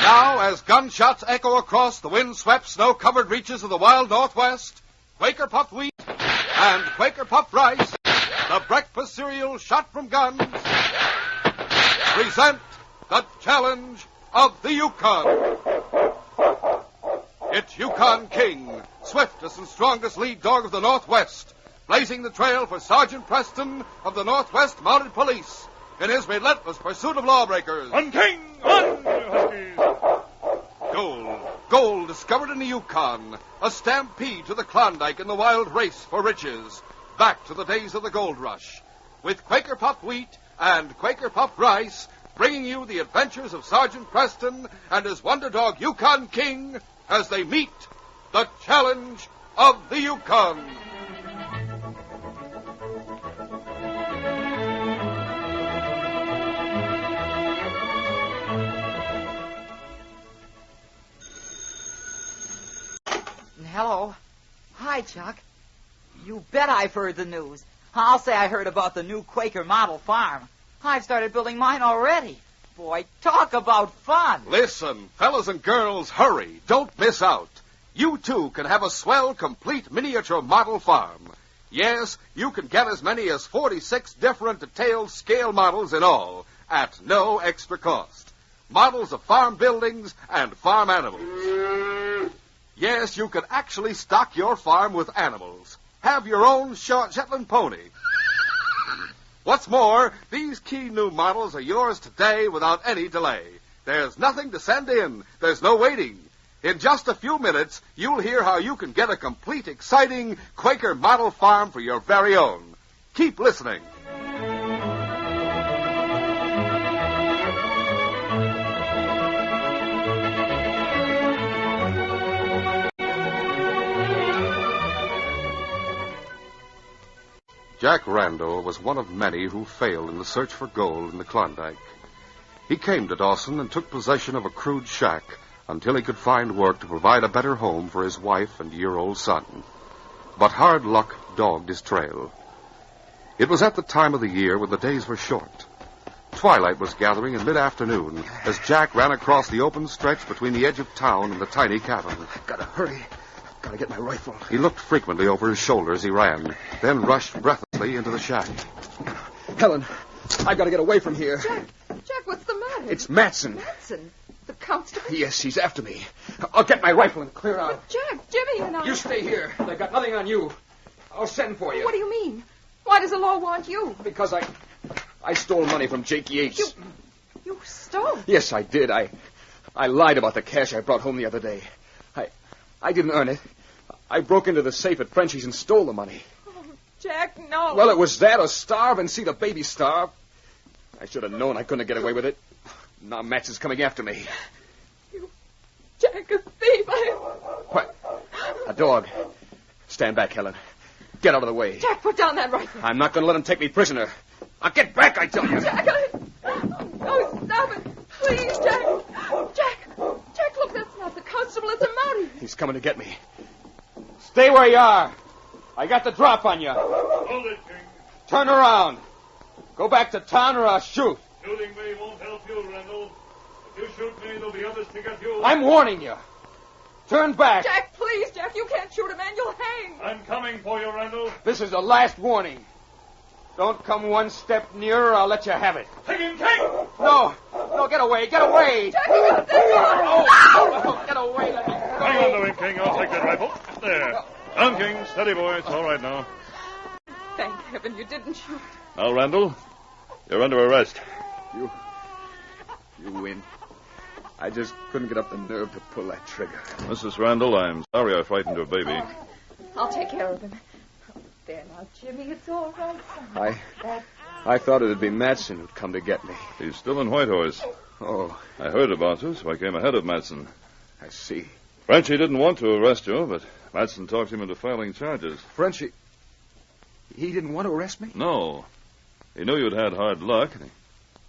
Now, as gunshots echo across the wind-swept, snow-covered reaches of the wild Northwest, Quaker puffed wheat and Quaker puffed rice, the breakfast cereal shot from guns, present the challenge of the Yukon. It's Yukon King, swiftest and strongest lead dog of the Northwest, blazing the trail for Sergeant Preston of the Northwest Mounted Police in his relentless pursuit of lawbreakers. On, King! On, you huskies! Gold discovered in the Yukon, a stampede to the Klondike in the wild race for riches, back to the days of the gold rush, with Quaker puffed wheat and Quaker puffed rice, bringing you the adventures of Sergeant Preston and his wonder dog Yukon King as they meet the challenge of the Yukon. Hello. Hi, Chuck. You bet I've heard the news. I'll say I heard about the new Quaker model farm. I've started building mine already. Boy, talk about fun. Listen, fellas and girls, hurry. Don't miss out. You, too, can have a swell, complete miniature model farm. Yes, you can get as many as 46 different detailed scale models in all, at no extra cost. Models of farm buildings and farm animals. Yes, you can actually stock your farm with animals. Have your own short Shetland pony. What's more, these key new models are yours today without any delay. There's nothing to send in. There's no waiting. In just a few minutes, you'll hear how you can get a complete, exciting Quaker model farm for your very own. Keep listening. Jack Randall was one of many who failed in the search for gold in the Klondike. He came to Dawson and took possession of a crude shack until he could find work to provide a better home for his wife and year-old son. But hard luck dogged his trail. It was at the time of the year when the days were short. Twilight was gathering in mid-afternoon as Jack ran across the open stretch between the edge of town and the tiny cabin. Gotta hurry. Gotta get my rifle. He looked frequently over his shoulder as he ran, then rushed breathlessly into the shack. Helen, I gotta get away from here. Jack, what's the matter? It's Matson. Matson? The constable? Yes, he's after me. I'll get my rifle and clear out. But Jack, Jimmy and I... You stay here. They've got nothing on you. I'll send for you. What do you mean? Why does the law want you? Because I stole money from Jake Yates. You stole? Yes, I did. I lied about the cash I brought home the other day. I didn't earn it. I broke into the safe at Frenchie's and stole the money. Oh, Jack, no. Well, it was that or starve and see the baby starve. I should have known I couldn't get away with it. Now Matson's coming after me. You, Jack, a thief. What? A dog. Stand back, Helen. Get out of the way. Jack, put down that rifle. I'm not going to let him take me prisoner. I'll get back, I tell you. Jack, Oh, stop it. Please, Jack. Jack, look, that's not the constable. It's a Mountie. He's coming to get me. Stay where you are. I got the drop on you. Hold it, King. Turn around. Go back to town or I'll shoot. Shooting me won't help you, Randall. If you shoot me, there'll be others to get you. I'm warning you. Turn back. Jack, please, Jack. You can't shoot a man. You'll hang. I'm coming for you, Randall. This is the last warning. Don't come one step nearer or I'll let you have it. Take him, King! No, get away. Get away. Jack, you got this one. Oh, get away. Let me go. Hang on to him, King. I'll take that rifle. There. Down, King. Steady, boy. It's all right now. Thank heaven you didn't shoot. Now, Randall, you're under arrest. You win. I just couldn't get up the nerve to pull that trigger. Mrs. Randall, I'm sorry I frightened your baby. Oh, I'll take care of him. There now, Jimmy, it's all right, son. I thought it'd be Matson who'd come to get me. He's still in Whitehorse. Oh, I heard about you, so I came ahead of Matson. I see. Frenchie didn't want to arrest you, but Matson talked him into filing charges. Frenchie, he didn't want to arrest me? No. He knew you'd had hard luck, and he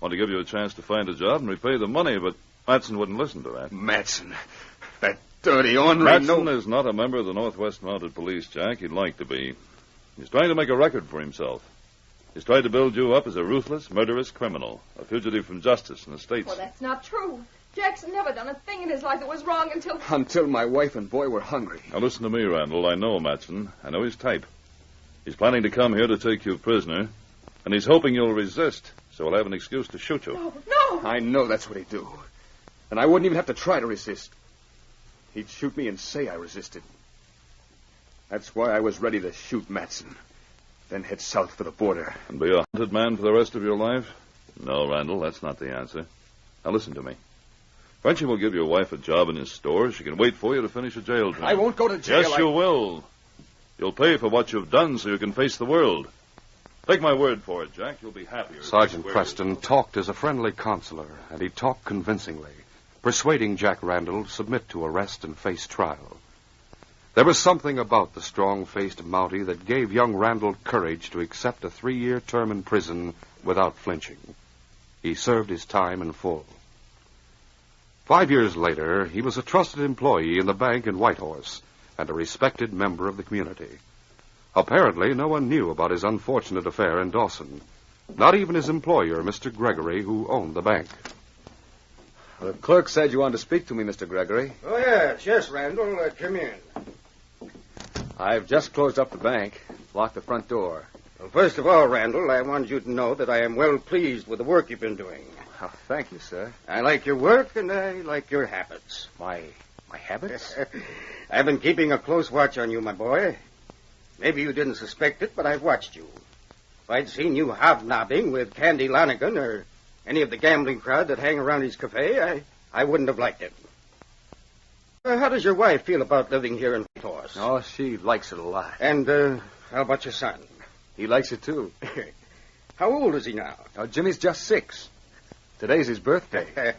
wanted to give you a chance to find a job and repay the money, but Matson wouldn't listen to that. Matson, that dirty ornery... Matson is not a member of the Northwest Mounted Police, Jack. He'd like to be. He's trying to make a record for himself. He's tried to build you up as a ruthless, murderous criminal, a fugitive from justice in the States. Well, that's not true. Jack's never done a thing in his life that was wrong until... Until my wife and boy were hungry. Now listen to me, Randall. I know Matson. I know his type. He's planning to come here to take you prisoner, and he's hoping you'll resist, so he'll have an excuse to shoot you. No! I know that's what he'd do. And I wouldn't even have to try to resist. He'd shoot me and say I resisted. That's why I was ready to shoot Matson, then head south for the border. And be a hunted man for the rest of your life? No, Randall, that's not the answer. Now listen to me. Frenchy will give your wife a job in his store. She can wait for you to finish a jail term. I won't go to jail. Yes, you will. You'll pay for what you've done so you can face the world. Take my word for it, Jack. You'll be happier. Sergeant Preston talked as a friendly counselor, and he talked convincingly, persuading Jack Randall to submit to arrest and face trial. There was something about the strong-faced Mountie that gave young Randall courage to accept a 3-year term in prison without flinching. He served his time in full. 5 years later, he was a trusted employee in the bank in Whitehorse and a respected member of the community. Apparently, no one knew about his unfortunate affair in Dawson. Not even his employer, Mr. Gregory, who owned the bank. The clerk said you wanted to speak to me, Mr. Gregory. Oh, yes, Randall. Come in. I've just closed up the bank, locked the front door. Well, first of all, Randall, I wanted you to know that I am well pleased with the work you've been doing. Oh, thank you, sir. I like your work, and I like your habits. My habits? I've been keeping a close watch on you, my boy. Maybe you didn't suspect it, but I've watched you. If I'd seen you hobnobbing with Candy Lanigan or any of the gambling crowd that hang around his cafe, I wouldn't have liked it. How does your wife feel about living here in Whitehorse? Oh, she likes it a lot. And how about your son? He likes it, too. How old is he now? Oh, Jimmy's just 6. Today's his birthday.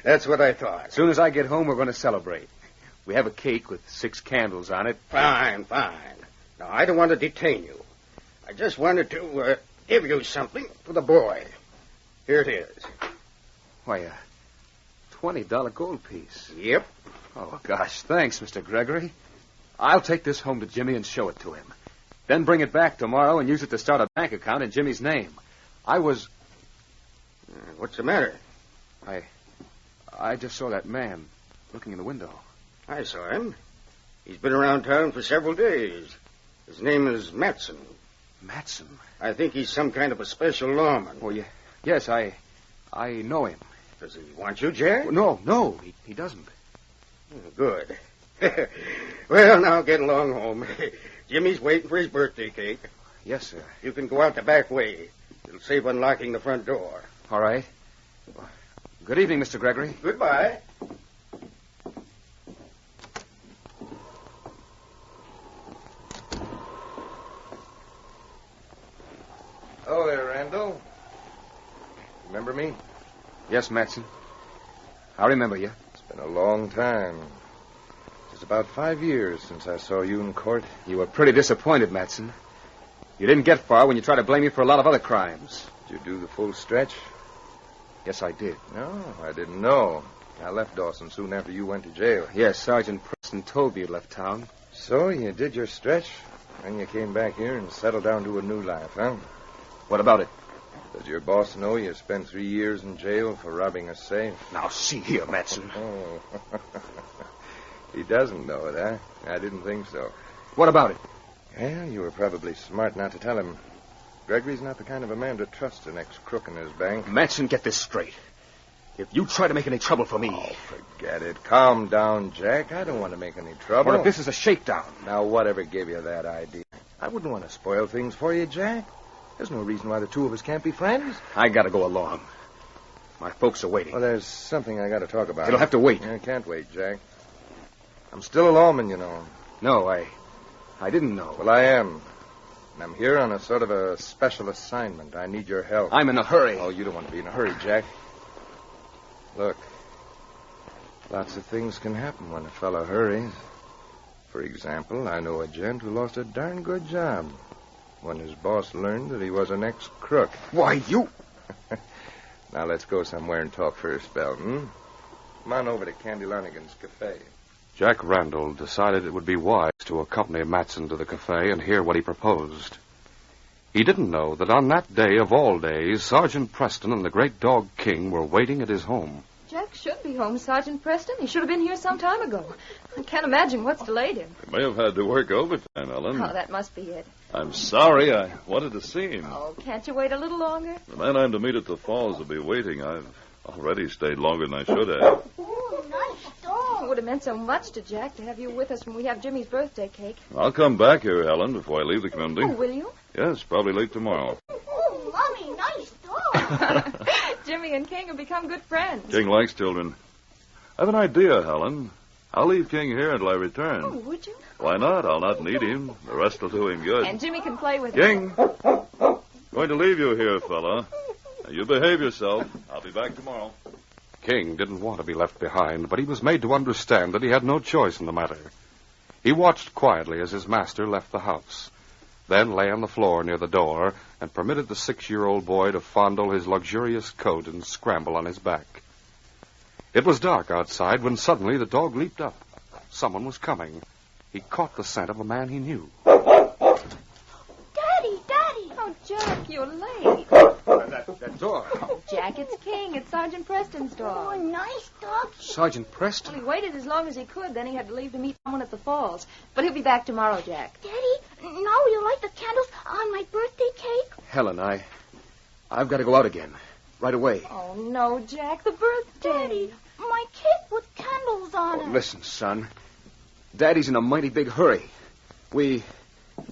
That's what I thought. As soon as I get home, we're going to celebrate. We have a cake with 6 candles on it. Fine. Now, I don't want to detain you. I just wanted to give you something for the boy. Here it is. Why, a $20 gold piece. Yep. Oh, gosh, thanks, Mr. Gregory. I'll take this home to Jimmy and show it to him. Then bring it back tomorrow and use it to start a bank account in Jimmy's name. What's the matter? I just saw that man looking in the window. I saw him. He's been around town for several days. His name is Matson. Matson? I think he's some kind of a special lawman. Oh, yeah. Yes, I know him. Does he want you, Jack? No, he doesn't. Good. Well, now get along home. Jimmy's waiting for his birthday cake. Yes, sir. You can go out the back way. It'll save unlocking the front door. All right. Good evening, Mr. Gregory. Goodbye. Oh, there, Randall. Remember me? Yes, Matson. I remember you. It's been a long time. Just about 5 years since I saw you in court. You were pretty disappointed, Matson. You didn't get far when you tried to blame me for a lot of other crimes. Did you do the full stretch? Yes, I did. No, I didn't know. I left Dawson soon after you went to jail. Yes, Sergeant Preston told me you left town. So you did your stretch, and you came back here and settled down to a new life, huh? What about it? Does your boss know you spent 3 years in jail for robbing a safe? Now, see here, Matson. Oh. He doesn't know it, huh? I didn't think so. What about it? Well, you were probably smart not to tell him. Gregory's not the kind of a man to trust an ex-crook in his bank. Matson, get this straight. If you try to make any trouble for me... Oh, forget it. Calm down, Jack. I don't want to make any trouble. What if this is a shakedown? Now, whatever gave you that idea? I wouldn't want to spoil things for you, Jack. There's no reason why the two of us can't be friends. I gotta go along. My folks are waiting. Well, there's something I gotta talk about. It'll have to wait. I can't wait, Jack. I'm still a lawman, you know. No, I didn't know. Well, I am. And I'm here on a sort of a special assignment. I need your help. I'm in a hurry. Oh, you don't want to be in a hurry, Jack. Look, lots of things can happen when a fellow hurries. For example, I know a gent who lost a darn good job when his boss learned that he was an ex-crook. Why, you... Now, let's go somewhere and talk for a spell, Come on over to Candy Lanigan's cafe. Jack Randall decided it would be wise to accompany Matson to the cafe and hear what he proposed. He didn't know that on that day of all days, Sergeant Preston and the great dog King were waiting at his home. Jack should be home, Sergeant Preston. He should have been here some time ago. I can't imagine what's delayed him. He may have had to work overtime, Ellen. Oh, that must be it. I'm sorry. I wanted to see him. Oh, can't you wait a little longer? The man I'm to meet at the falls will be waiting. I've already stayed longer than I should have. Oh, nice dog. It would have meant so much to Jack to have you with us when we have Jimmy's birthday cake. I'll come back here, Helen, before I leave the community. Oh, will you? Yes, probably late tomorrow. Oh, Mommy, nice dog. Jimmy and King have become good friends. King likes children. I have an idea, Helen. I'll leave King here until I return. Oh, would you? Why not? I'll not need him. The rest will do him good. And Jimmy can play with King, going to leave you here, fella. Now, you behave yourself. I'll be back tomorrow. King didn't want to be left behind, but he was made to understand that he had no choice in the matter. He watched quietly as his master left the house, then lay on the floor near the door and permitted the 6-year-old boy to fondle his luxurious coat and scramble on his back. It was dark outside when suddenly the dog leaped up. Someone was coming. He caught the scent of a man he knew. Daddy. Oh, Jack, you're late. That door. Oh, Jack, it's King. It's Sergeant Preston's Oh, dog. nice dog. Sergeant Preston? Well, he waited as long as he could, then he had to leave to meet someone at the falls. But he'll be back tomorrow, Jack. Daddy, now will you light the candles on my birthday cake? Helen, I've got to go out again. Right away. Oh, no, Jack, the birthday. Daddy, my cake with candles on it. Listen, son. Daddy's in a mighty big hurry. We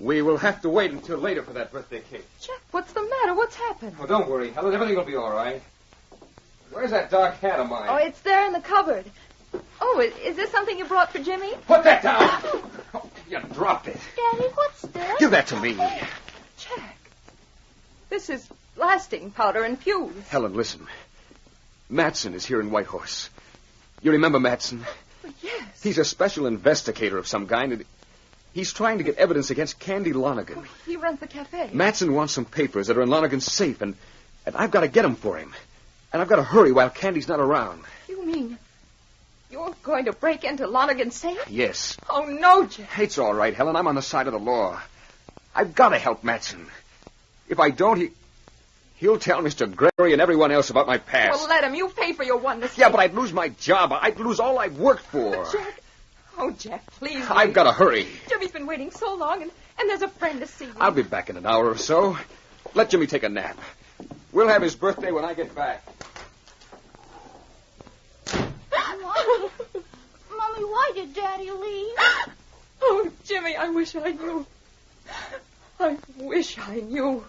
will have to wait until later for that birthday cake. Jack, what's the matter? What's happened? Oh, don't worry, Helen. Everything will be all right. Where's that dark hat of mine? Oh, it's there in the cupboard. Oh, is this something you brought for Jimmy? Put that down! Oh, you dropped it. Daddy, what's this? Give that to me. Jack, this is blasting powder and fuse. Helen, listen. Matson is here in Whitehorse. You remember Matson? Oh, yes. He's a special investigator of some kind, and he's trying to get evidence against Candy Lonergan. Oh, he runs the cafe. Matson wants some papers that are in Lonergan's safe, and I've got to get them for him. And I've got to hurry while Candy's not around. You mean you're going to break into Lonergan's safe? Yes. Oh, no, Jack. It's all right, Helen. I'm on the side of the law. I've got to help Matson. If I don't, he'll tell Mr. Gregory and everyone else about my past. Well, let him. You pay for your one mistake. Yeah, but I'd lose my job. I'd lose all I've worked for. Jack. Oh, Jack, please. I've got to hurry. Jimmy's been waiting so long, and there's a friend to see you. I'll be back in an hour or so. Let Jimmy take a nap. We'll have his birthday when I get back. Mommy, why did Daddy leave? Oh, Jimmy, I wish I knew. I wish I knew.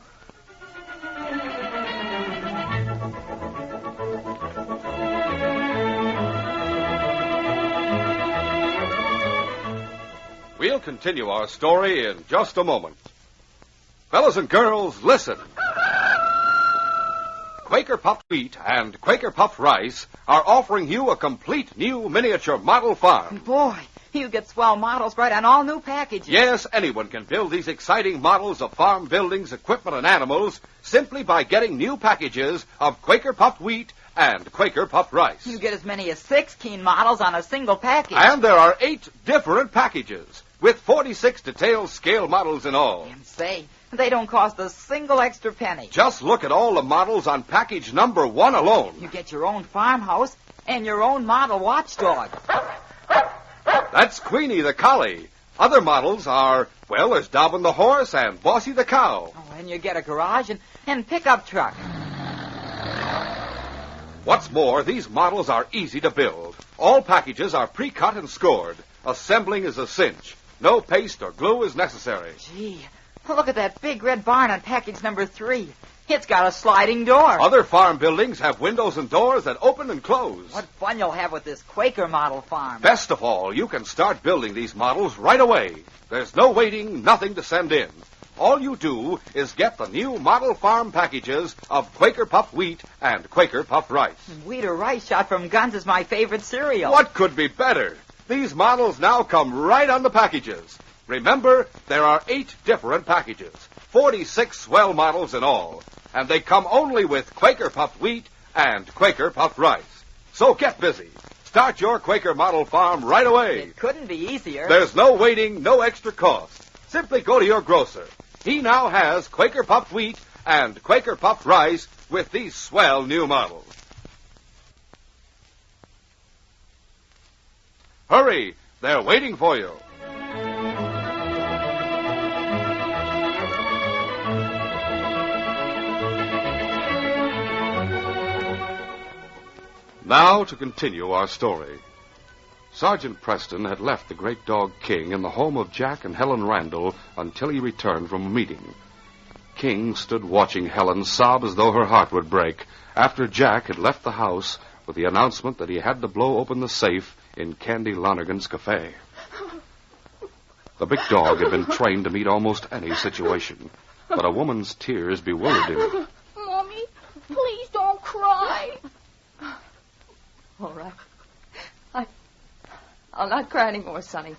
We'll continue our story in just a moment. Fellas and girls, listen. Quaker Puffed Wheat and Quaker Puffed Rice are offering you a complete new miniature model farm. Boy, you get swell models right on all new packages. Yes, anyone can build these exciting models of farm buildings, equipment, and animals simply by getting new packages of Quaker Puffed Wheat and Quaker Puffed Rice. You get as many as 16 models on a single package. And there are 8 different packages with 46 detailed scale models in all. And say, they don't cost a single extra penny. Just look at all the models on package number 1 alone. You get your own farmhouse and your own model watchdog. That's Queenie the collie. Other models are, well, there's Dobbin the horse and Bossy the cow. Oh, and you get a garage and pickup truck. What's more, these models are easy to build. All packages are pre-cut and scored. Assembling is a cinch. No paste or glue is necessary. Gee, look at that big red barn on package number 3. It's got a sliding door. Other farm buildings have windows and doors that open and close. What fun you'll have with this Quaker model farm. Best of all, you can start building these models right away. There's no waiting, nothing to send in. All you do is get the new model farm packages of Quaker Puffed Wheat and Quaker Puffed Rice. Wheat or rice shot from guns is my favorite cereal. What could be better? These models now come right on the packages. Remember, there are 8 different packages, 46 swell models in all, and they come only with Quaker Puffed Wheat and Quaker Puffed Rice. So get busy. Start your Quaker model farm right away. It couldn't be easier. There's no waiting, no extra cost. Simply go to your grocer. He now has Quaker Puffed Wheat and Quaker Puffed Rice with these swell new models. Hurry! They're waiting for you. Now to continue our story. Sergeant Preston had left the great dog King in the home of Jack and Helen Randall until he returned from a meeting. King stood watching Helen sob as though her heart would break after Jack had left the house with the announcement that he had to blow open the safe in Candy Lonergan's cafe. The big dog had been trained to meet almost any situation, but a woman's tears bewildered him. Mommy, please don't cry. All right. I'll not cry anymore, Sonny.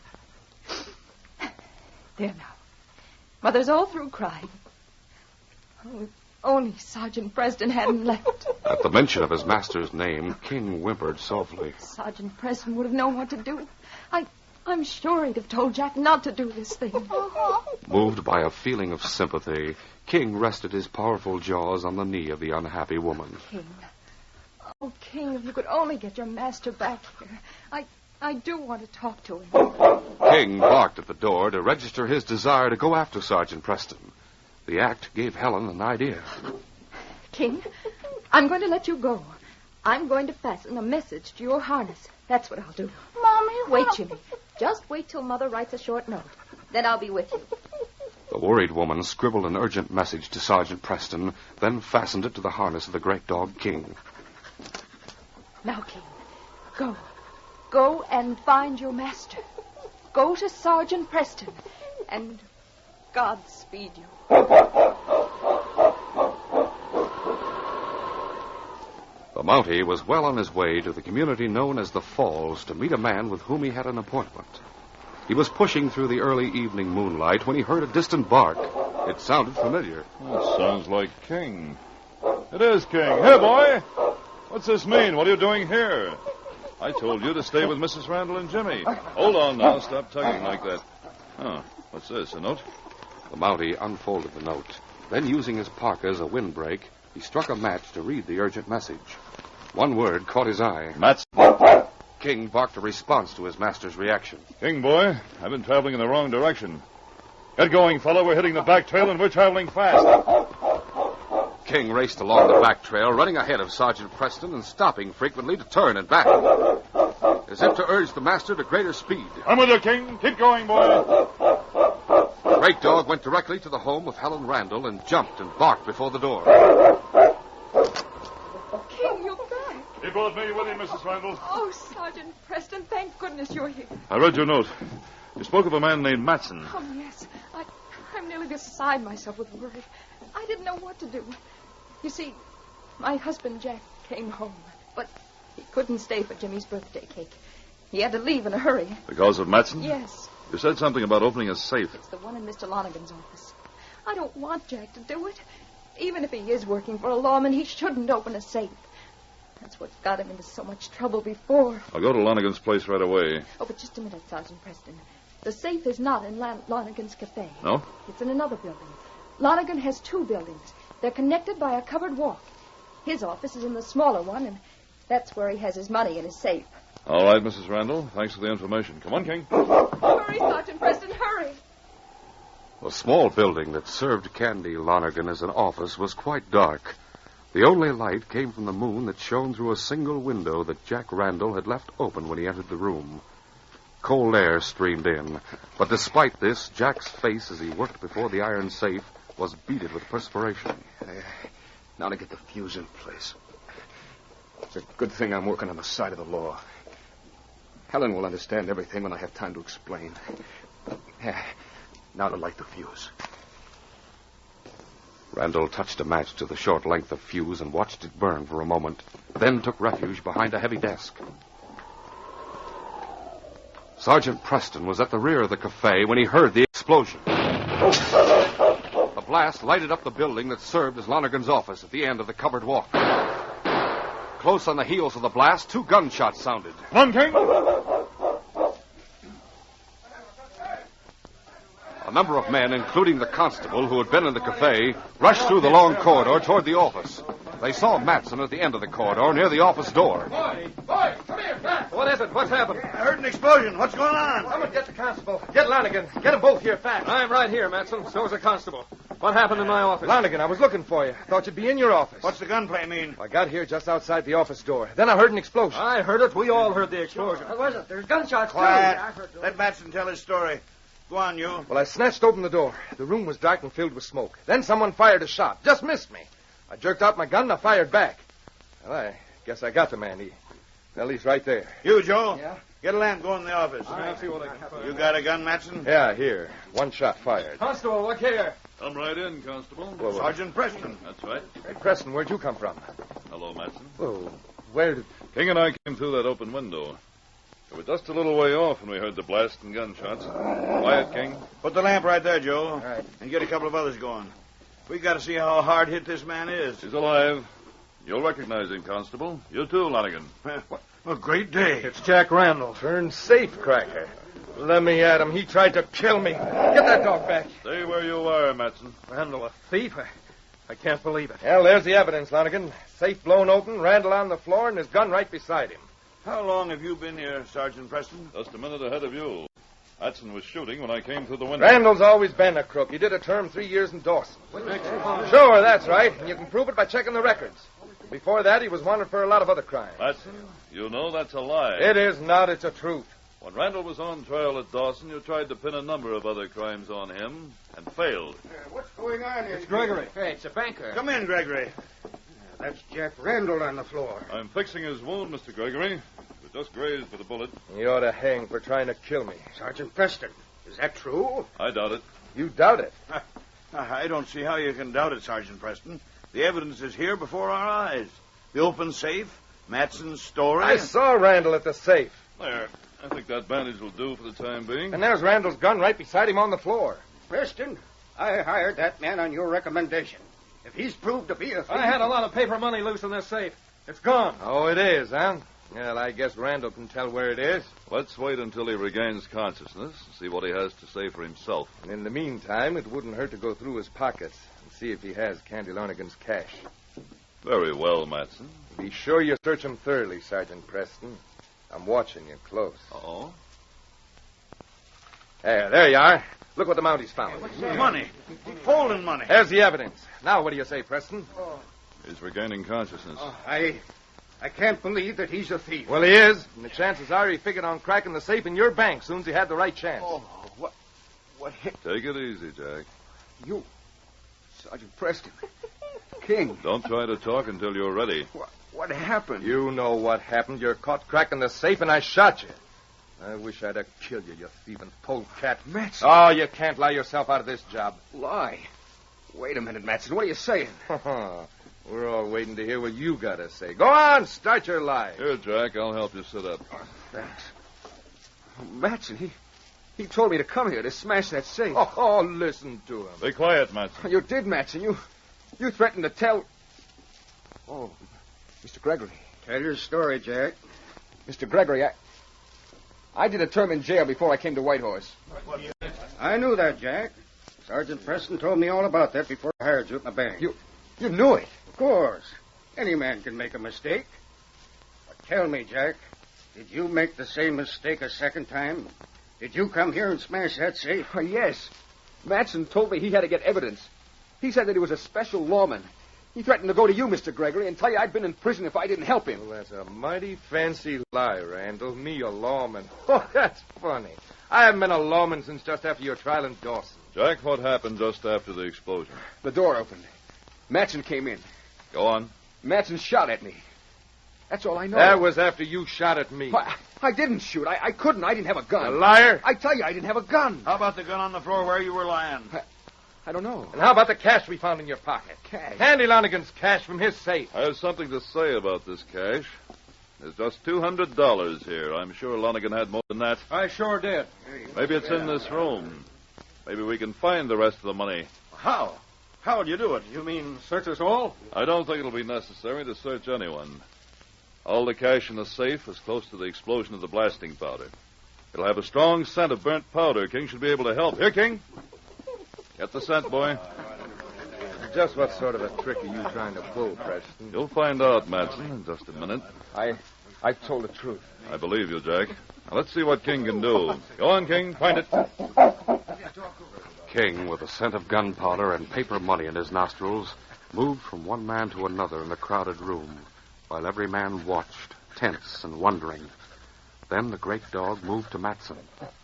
There now. Mother's all through crying. Oh, if only Sergeant Preston hadn't left. At the mention of his master's name, King whimpered softly. Sergeant Preston would have known what to do. I'm sure he'd have told Jack not to do this thing. Moved by a feeling of sympathy, King rested his powerful jaws on the knee of the unhappy woman. King. Oh, King, if you could only get your master back here. I do want to talk to him. King barked at the door to register his desire to go after Sergeant Preston. The act gave Helen an idea. King, I'm going to let you go. I'm going to fasten a message to your harness. That's what I'll do. Mommy, Wait, Jimmy. Just wait till Mother writes a short note. Then I'll be with you. The worried woman scribbled an urgent message to Sergeant Preston, then fastened it to the harness of the great dog King. Now, King, go. Go and find your master. Go to Sergeant Preston, and God speed you. The Mountie was well on his way to the community known as the Falls to meet a man with whom he had an appointment. He was pushing through the early evening moonlight when he heard a distant bark. It sounded familiar. That sounds like King. It is King. Hey, boy! What's this mean? What are you doing here? I told you to stay with Mrs. Randall and Jimmy. Hold on now. Stop tugging like that. Oh, what's this, a note? The Mountie unfolded the note. Then, using his parka as a windbreak, he struck a match to read the urgent message. One word caught his eye. Mats. King barked a response to his master's reaction. King, boy, I've been traveling in the wrong direction. Get going, fellow. We're hitting the back trail and we're traveling fast. King raced along the back trail, running ahead of Sergeant Preston and stopping frequently to turn and back, as if to urge the master to greater speed. I'm with you, King. Keep going, boy. The great dog went directly to the home of Helen Randall and jumped and barked before the door. King, you're back. He brought me with him, Mrs. Randall. Oh, Sergeant Preston, thank goodness you're here. I read your note. You spoke of a man named Matson. Oh, yes. I'm nearly beside myself with worry. I didn't know what to do. You see, my husband, Jack, came home, but he couldn't stay for Jimmy's birthday cake. He had to leave in a hurry. Because of Matson? Yes. You said something about opening a safe. It's the one in Mr. Lonergan's office. I don't want Jack to do it. Even if he is working for a lawman, he shouldn't open a safe. That's what's got him into so much trouble before. I'll go to Lonergan's place right away. Oh, but just a minute, Sergeant Preston. The safe is not in Lonergan's cafe. No? It's in another building. Lonergan has two buildings. They're connected by a covered walk. His office is in the smaller one, and that's where he has his money in his safe. All right, Mrs. Randall. Thanks for the information. Come on, King. Hurry, Sergeant Preston, hurry. The small building that served Candy Lonergan as an office was quite dark. The only light came from the moon that shone through a single window that Jack Randall had left open when he entered the room. Cold air streamed in, but despite this, Jack's face as he worked before the iron safe was beaded with perspiration. Now to get the fuse in place. It's a good thing I'm working on the side of the law. Helen will understand everything when I have time to explain. Now to light the fuse. Randall touched a match to the short length of fuse and watched it burn for a moment, then took refuge behind a heavy desk. Sergeant Preston was at the rear of the cafe when he heard the explosion. The blast lighted up the building that served as Lonergan's office at the end of the covered walk. Close on the heels of the blast, 2 gunshots sounded. Come on, King. A number of men, including the constable who had been in the cafe, rushed through the long corridor toward the office. They saw Matson at the end of the corridor near the office door. Boy, come here, Pat. What is it? What's happened? I heard an explosion. What's going on? Someone get the constable. Get Lanigan. Get them both here fast. I'm right here, Matson. So is the constable. What happened in my office? Lanigan, I was looking for you. Thought you'd be in your office. What's the gunplay mean? I got here just outside the office door. Then I heard an explosion. I heard it. We all heard the explosion. What was it? There's gunshots, Quiet. too. Let Matson tell his story. Go on, you. Well, I snatched open the door. The room was dark and filled with smoke. Then someone fired a shot. Just missed me. I jerked out my gun and I fired back. Well, I guess I got the man. He's right there. You, Joe. Yeah? Get a lamp going in the office. I'll see what I can find. You got a gun, Matson? Yeah, here. One shot fired. Constable, look here. Come right in, Constable. Whoa. Sergeant Preston. That's right. Hey, Preston, where'd you come from? Hello, Matson. Whoa. Where did... King and I came through that open window. We were just a little way off when we heard the blast and gunshots. Quiet, King. Put the lamp right there, Joe. All right. And get a couple of others going. We got to see how hard hit this man is. He's alive. You'll recognize him, Constable. You too, Lanigan. What a great day. It's Jack Randall. Turn safe, Cracker. Let me at him. He tried to kill me. Get that dog back. Stay where you are, Matson. Randall, a thief? I can't believe it. Well, there's the evidence, Lanigan. Safe blown open, Randall on the floor, and his gun right beside him. How long have you been here, Sergeant Preston? Just a minute ahead of you. Matson was shooting when I came through the window. Randall's always been a crook. He did a term 3 years in Dawson. Sure, that's right. And you can prove it by checking the records. Before that, he was wanted for a lot of other crimes. Matson, you know that's a lie. It is not. It's a truth. When Randall was on trial at Dawson, you tried to pin a number of other crimes on him and failed. What's going on here? It's Gregory. Hey, it's a banker. Come in, Gregory. That's Jack Randall on the floor. I'm fixing his wound, Mr. Gregory. It was just grazed with a bullet. He ought to hang for trying to kill me. Sergeant Preston, is that true? I doubt it. You doubt it. I don't see how you can doubt it, Sergeant Preston. The evidence is here before our eyes. The open safe, Matson's story. I saw Randall at the safe. There. I think that bandage will do for the time being. And there's Randall's gun right beside him on the floor. Preston, I hired that man on your recommendation. If he's proved to be a thief... I had a lot of paper money loose in this safe. It's gone. Oh, it is, huh? Well, I guess Randall can tell where it is. Let's wait until he regains consciousness and see what he has to say for himself. And in the meantime, it wouldn't hurt to go through his pockets and see if he has Candy Lonigan's cash. Very well, Matson. Be sure you search him thoroughly, Sergeant Preston. I'm watching you close. Oh? There you are. Look what the Mounties found. Money. Stolen money. There's the evidence. Now, what do you say, Preston? He's regaining consciousness. I can't believe that he's a thief. Well, he is. And the chances are he figured on cracking the safe in your bank soon as he had the right chance. What hit Take it easy, Jack. you? Sergeant Preston. King. Don't try to talk until you're ready. What happened? You know what happened. You're caught cracking the safe, and I shot you. I wish I'd have killed you, you thieving polecat. Matson. Oh, you can't lie yourself out of this job. Lie. Wait a minute, Matson. What are you saying? We're all waiting to hear what you got to say. Go on, start your lie. Here, Jack, I'll help you sit up. Thanks. Matson, he told me to come here to smash that safe. Oh, listen to him. Be quiet, Matson. You did, Matson. You threatened to tell... Oh, Mr. Gregory. Tell your story, Jack. Mr. Gregory, I did a term in jail before I came to Whitehorse. I knew that, Jack. Sergeant Preston told me all about that before I hired you at my bank. You knew it? Of course. Any man can make a mistake. But tell me, Jack, did you make the same mistake a second time? Did you come here and smash that safe? Oh, yes. Matson told me he had to get evidence. He said that he was a special lawman. He threatened to go to you, Mr. Gregory, and tell you I'd been in prison if I didn't help him. Well, that's a mighty fancy lie, Randall. Me, a lawman. Oh, that's funny. I haven't been a lawman since just after your trial in Dawson. Jack, what happened just after the explosion? The door opened. Matson came in. Go on. Matson shot at me. That's all I know. That was after you shot at me. I didn't shoot. I couldn't. I didn't have a gun. A liar. I tell you, I didn't have a gun. How about the gun on the floor where you were lying? I don't know. And how about the cash we found in your pocket? Cash? Candy Lonigan's cash from his safe. I have something to say about this cash. There's just $200 here. I'm sure Lonigan had more than that. I sure did. Maybe it's in this room. Maybe we can find the rest of the money. How? How'd you do it? You mean search us all? I don't think it'll be necessary to search anyone. All the cash in the safe is close to the explosion of the blasting powder. It'll have a strong scent of burnt powder. King should be able to help. Here, King. Get the scent, boy. Just what sort of a trick are you trying to pull, Preston? You'll find out, Matson, in just a minute. I I told the truth. I believe you, Jack. Now, let's see what King can do. Go on, King. Find it. King, with the scent of gunpowder and paper money in his nostrils, moved from one man to another in the crowded room, while every man watched, tense and wondering. Then the great dog moved to Matson.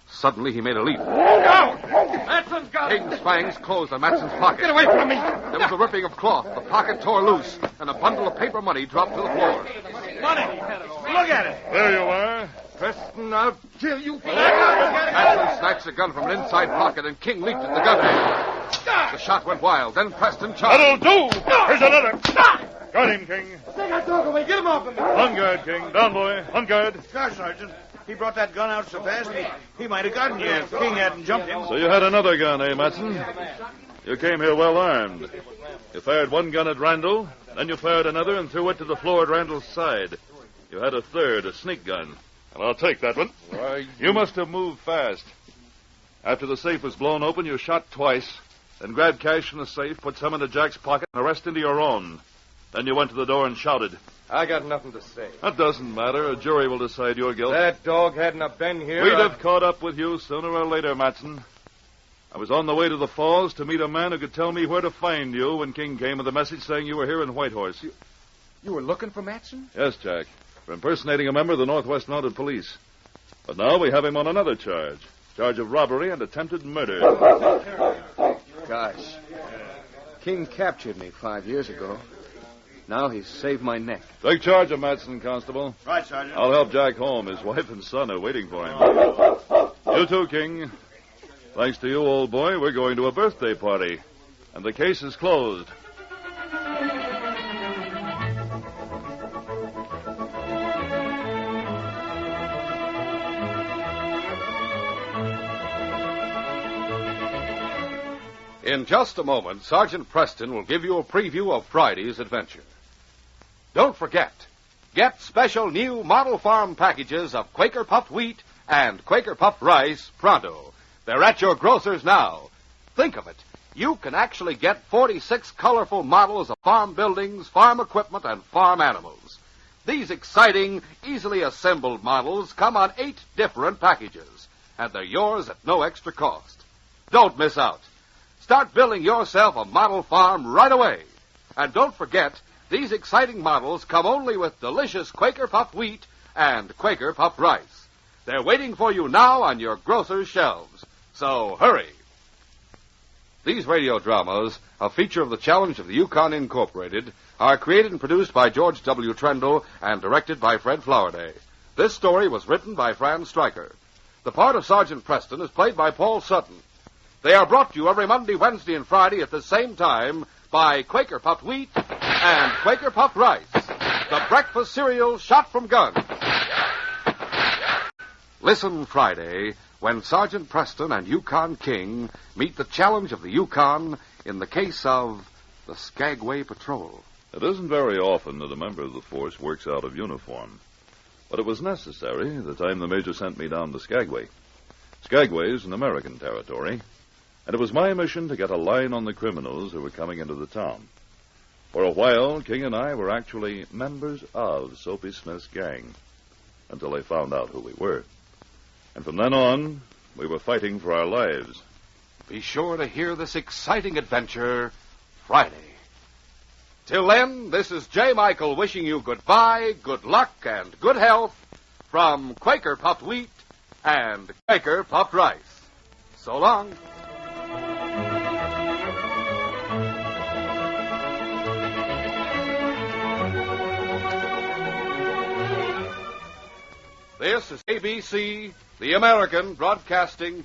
Suddenly, he made a leap. Matson's got it! King's fangs closed on Matson's pocket. Get away from me! There was a ripping of cloth. The pocket tore loose, and a bundle of paper money dropped to the floor. Money! Look at it! There you are. Preston, I'll kill you for Matson snatched a gun from an inside pocket, and King leaped at the gun hand. The shot went wild. Then Preston charged. That'll do. Here's another. Got him, King. Take that dog away. Get him off of me. On guard, King. Down, boy. On guard. Gosh, Sergeant, he brought that gun out so fast, he might have gotten you if King hadn't jumped him. So you had another gun, eh, Matson? You came here well armed. You fired one gun at Randall, then you fired another and threw it to the floor at Randall's side. You had a third, a sneak gun. And I'll take that one. Why, You must have moved fast. After the safe was blown open, you shot twice, then grabbed cash from the safe, put some into Jack's pocket, and the rest into your own. Then you went to the door and shouted. I got nothing to say. That doesn't matter. A jury will decide your guilt. That dog hadn't have been here. We'd have caught up with you sooner or later, Matson. I was on the way to the falls to meet a man who could tell me where to find you when King came with a message saying you were here in Whitehorse. You were looking for Matson? Yes, Jack. For impersonating a member of the Northwest Mounted Police. But now we have him on another charge. Charge of robbery and attempted murder. Gosh. King captured me 5 years ago. Now he's saved my neck. Take charge of Matson, Constable. Right, Sergeant. I'll help Jack home. His wife and son are waiting for him. You too, King. Thanks to you, old boy, we're going to a birthday party. And the case is closed. In just a moment, Sergeant Preston will give you a preview of Friday's adventure. Don't forget, get special new model farm packages of Quaker puffed wheat and Quaker puffed rice pronto. They're at your grocer's now. Think of it. You can actually get 46 colorful models of farm buildings, farm equipment, and farm animals. These exciting, easily assembled models come on 8 different packages, and they're yours at no extra cost. Don't miss out. Start building yourself a model farm right away. And don't forget, these exciting models come only with delicious Quaker puffed wheat and Quaker puffed rice. They're waiting for you now on your grocer's shelves. So hurry. These radio dramas, a feature of the Challenge of the Yukon Incorporated, are created and produced by George W. Trendle and directed by Fred Flowerday. This story was written by Fran Stryker. The part of Sergeant Preston is played by Paul Sutton. They are brought to you every Monday, Wednesday, and Friday at the same time by Quaker puffed wheat and Quaker puffed rice, the breakfast cereal shot from guns. Listen Friday when Sergeant Preston and Yukon King meet the challenge of the Yukon in the case of the Skagway Patrol. It isn't very often that a member of the force works out of uniform. But it was necessary the time the Major sent me down to Skagway. Skagway is an American territory, and it was my mission to get a line on the criminals who were coming into the town. For a while, King and I were actually members of Soapy Smith's gang, until they found out who we were. And from then on, we were fighting for our lives. Be sure to hear this exciting adventure Friday. Till then, this is J. Michael wishing you goodbye, good luck, and good health from Quaker puffed wheat and Quaker puffed rice. So long. This is ABC, the American Broadcasting Company.